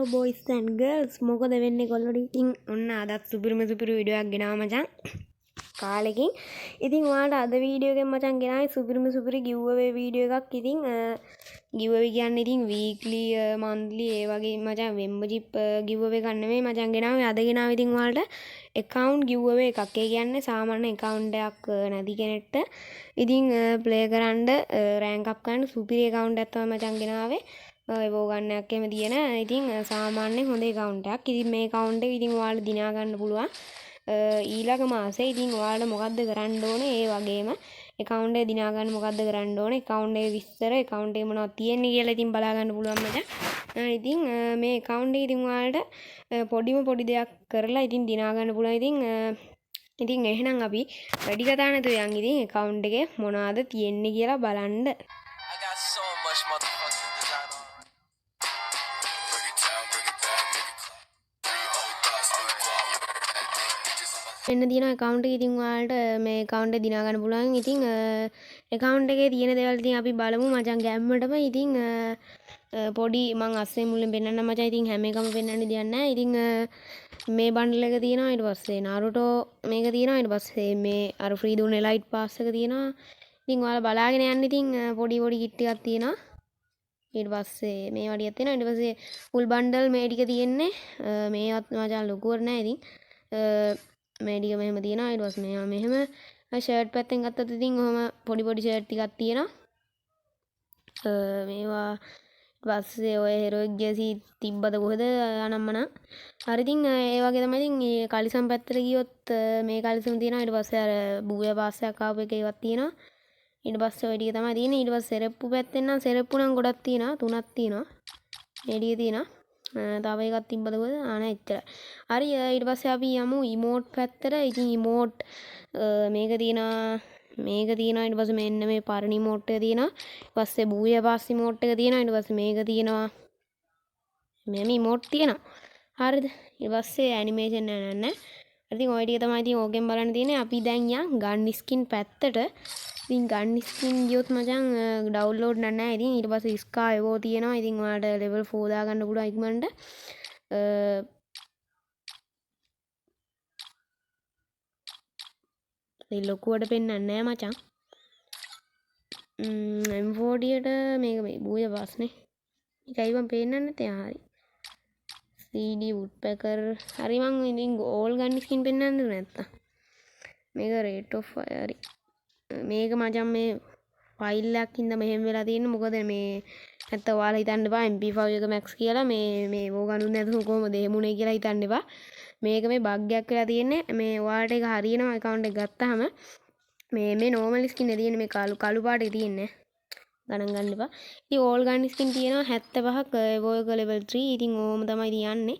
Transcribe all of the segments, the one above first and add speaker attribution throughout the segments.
Speaker 1: hello boys and girls මොකද වෙන්නේ කොල්ලෝ ඉතින් ඔන්න අදත් සුපිරිම වීඩියෝ එකක් ගෙනාවා මචං කාලෙකින් ඉතින් ඔයාලට අද වීඩියෝ එකෙන් මචං ගෙනාවේ සුපිරි giveaway වීඩියෝ එකක් ඉතින් giveaway කියන්නේ ඉතින් weekly monthly ඒ වගේ මචං membership giveaway එකක් නෙමෙයි මචං ගෙනාවේ අද ගෙනාවේ ඉතින් ඔයාලට account giveaway එකක් ඒ කියන්නේ සාමාන්‍ය account එකක් නැති කෙනෙක්ට ඉතින් play කරන්න rank up කරන්න සුපිරි account එකක් තමයි මචං ගෙනාවේ ඒවෝ ගන්නයක් එහෙම තියෙන ඉතින් සාමාන්‍යයෙන් හොඳ account එකක්. ඉතින් මේ account එක ඉතින් ඔයාලට දිනා ගන්න පුළුවන්. ඊළඟ මාසේ ඉතින් ඔයාලට මොකද්ද කරන්න ඕනේ? ඒ වගේම account එක දිනා ගන්න මොකද්ද කරන්න ඕනේ? account එකේ විස්තර, account එකේ මොනවද තියෙන්නේ කියලා ඉතින් බලා ගන්න පුළුවන් මචං. ඉතින් මේ account එක ඉතින් ඔයාලට පොඩි දෙයක් කරලා ඉතින් දිනා ගන්න පුළුවන්. ඉතින් එහෙනම් අපි වැඩි කතා නැතුව යන් ඉතින් account එකේ මොනවද තියෙන්නේ කියලා බලන්න. එන්න තියෙන account එක ඉතින් ඔයාලට මේ account එක දිනා ගන්න පුළුවන්. ඉතින් account එකේ තියෙන දේවල් ඉතින් අපි බලමු මචං ගැම්මටම. ඉතින් පොඩි මං අස්සේ මුලින් පෙන්නන්න මචං. ඉතින් හැම එකම පෙන්නන්න දෙයක් නැහැ. ඉතින් මේ බන්ඩල් එක තියෙනවා. ඊට පස්සේ Naruto මේක තියෙනවා. ඊට පස්සේ මේ අර free දුන්න elite pass එක තියෙනවා. ඉතින් ඔයාලා බලාගෙන යන්න. ඉතින් පොඩි kit ටිකක් තියෙනවා. ඊට පස්සේ මේ වඩියක් තියෙනවා. ඊට පස්සේ full bundle මේ ටික තියෙන්නේ. මේවත් මචං ලොකුවට නැහැ. ඉතින් මේ ටික මෙහෙම තියෙනවා. ඊට පස්සේ මේවා මෙහෙම ෂර්ට් පැත්තෙන් ගත්තත් ඉතින් ඔහම පොඩි ෂර්ට් ටිකක් තියෙනවා. මේවා ඊට පස්සේ ඔය හෙරොයික් ජර්සි තිබ්බද කොහෙද අනම්මනම්. හරි ඉතින් ඒ වගේ තමයි ඉතින් මේ කලිසම් පැත්තට ගියොත් මේ කලිසම් තියෙනවා. ඊට පස්සේ අර බූයා පාස්සයක් ආපු එක ඒවත් තියෙනවා. ඊට පස්සේ ඔය ටික තමයි තියෙන්නේ. ඊට පස්සේ සෙරප්පු පැත්තෙන් නම් සෙරප්පු නම් ගොඩක් තියෙනවා. 3ක් තියෙනවා. මේ ටික තියෙනවා. තව එකක් තිබ්බද කොහෙද? නෑ එච්චරයි. හරි ඊට පස්සේ අපි යමු emote පැත්තට. ඉතින් emote මේක තියෙනවා. ඊට පස්සේ මෙන්න මේ පරණ emote එක තියෙනවා. ඊට පස්සේ බූයා පාස් emote එක තියෙනවා. ඊට පස්සේ මේක තියෙනවා. මෙහෙම emote තියෙනවා. හරිද? ඊට පස්සේ animation නෑ. ඉතින් ඔය ටික තමයි ඉතින් ඕකෙන් බලන්න තියෙන්නේ. අපි දැන් යන් gun skin පැත්තට. ඉතින් gun skin ගියොත් මචං download නැහැ. ඉතින් ඊට පස්සේ ස්කා ඒවෝ තියෙනවා. ඉතින් ඔයාලට level 4 දාගන්න පුළුවන් ඉක්මනට. ඒ ලොකුවට පෙන්නන්නේ නැහැ මචං. M40ට මේක මේ බූයා පාස්නේ. මේකයි මම පෙන්නන්නේ නැතේ. හරි. CD woodpecker හරි මං ඉතින් all gun skin පෙන්නන්නද නැත්තම්. මේක rate of fire හරි. මේක මචං මේ ෆයිල් එකක් ඉඳන් මෙහෙම වෙලා තියෙන්නේ. මොකද මේ නැත්තම් ඔයාලා හිතන්න එපා MP5 එක max කියලා මේ ඕක ගනුන් නැතුව කොහොමද එහෙමුනේ කියලා හිතන්න එපා. මේක මේ බග් එකක් වෙලා තියෙන්නේ. මේ ඔයාලට ඒක හරියනවා account එක ගත්තාම මේ normal skin එක තියෙන්නේ මේ කළු පාට එක තියෙන්නේ. ගණන් ගන්න එපා. ඉතින් all gun skin තියෙනවා 75ක් වෝයක level 3. ඉතින් ඕම තමයි තියන්නේ.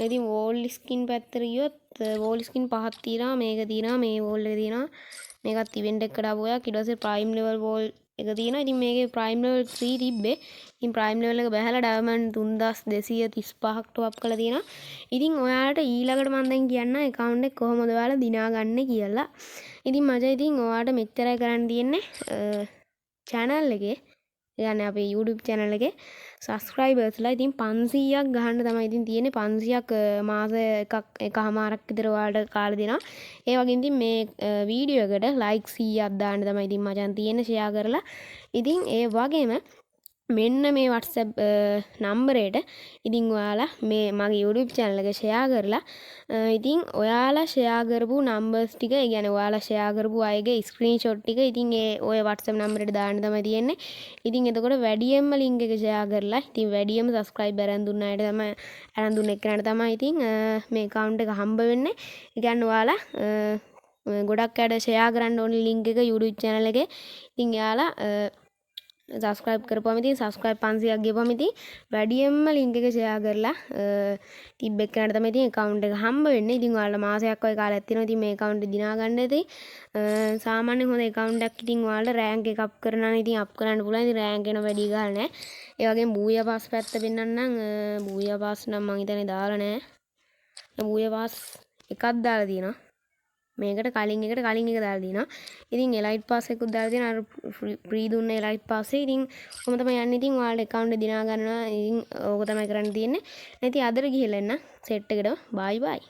Speaker 1: ඉතින් wall skin පැත්තට ගියොත් wall skin පහක් තියෙනවා. මේක තියෙනවා. මේ wall එක තියෙනවා. මේකත් event එකකට ආපු එකක්. ඊට පස්සේ prime level wall එක තියෙනවා. ඉතින් මේකේ prime level 3 තිබ්බේ. ඉතින් prime level එක බහැලා diamond 3235ක් top කරලා තියෙනවා. ඉතින් ඔයාලට ඊළඟට මම දැන් කියන්න account එක කොහොමද ඔයාලා දිනාගන්නේ කියලා. ඉතින් මචං ඉතින් ඔයාලට මෙච්චරයි කරන්න තියෙන්නේ. channel එකේ يعني අපේ YouTube channel එකේ subscribers ලා ඉතින් 500ක් ගහන්න තමයි ඉතින් තියෙන්නේ. 500ක් මාස එකමාරක් විතර ඔයාලට කාලෙ දෙනවා. ඒ වගේ ඉතින් මේ වීඩියෝ එකට like 100ක් දාන්න තමයි ඉතින් මචං තියෙන්නේ share කරලා. ඉතින් ඒ වගේම මෙන්න මේ WhatsApp නම්බරයට ඉතින් ඔයාලා මේ මගේ YouTube channel එක share කරලා ඉතින් ඔයාලා share කරපු numbers ටික ඒ කියන්නේ ඔයාලා share කරපු අයගේ screenshot ටික ඉතින් ඒ ඔය WhatsApp නම්බරයට දාන්න තමයි තියෙන්නේ. ඉතින් එතකොට වැඩියෙන්ම link එක share කරලා ඉතින් වැඩියෙන්ම subscriber අරන් දුන්න අයට තමයි අරන් දුන්න එක්කනට තමයි ඉතින් මේ account එක හම්බ වෙන්නේ. ඒ කියන්නේ ඔයාලා ගොඩක් අයට share කරන්න ඕනේ link එක YouTube channel එකේ. ඉතින් එයාලා subscribe කරපුවම ඉතින් subscribe 500ක් ගෙවපුවම ඉතින් වැඩියෙන්ම link එක share කරලා තිබ්බ එක්කනට තමයි ඉතින් account එක හම්බ වෙන්නේ. ඉතින් ඔයාලා මාසයක් වගේ කාලයක් තියෙනවා. ඉතින් මේ account එක දිනා ගන්න ඉතින් සාමාන්‍යයෙන් හොඳ account එකක් ඉතින් ඔයාලා rank එක up කරනවා නම් ඉතින් up කරන්න පුළුවන්. ඉතින් rank එක වැඩි ගාලා නැහැ. ඒ වගේම බූයා පාස් පැත්ත පෙන්නන්නම්. බූයා පාස් නම් මම හිතන්නේ දාලා නැහැ. බූයා පාස් එකක් දාලා තියෙනවා. මේකට කලින් එකට කලින් එක දාලා දිනවා. ඉතින් එලයිට් පාස් එකකුත් දාලා දෙනවා. අර ෆ්‍රී දුන්න එලයිට් පාස් එක. ඉතින් කොහොම තමයි යන්නේ. ඉතින් ඔයාලට account එක දිනා ගන්නවා. ඉතින් ඕක තමයි කරන්න තියෙන්නේ. ඉතින් අදට ගිහලා එන්න සෙට් එකට. බයි බයි.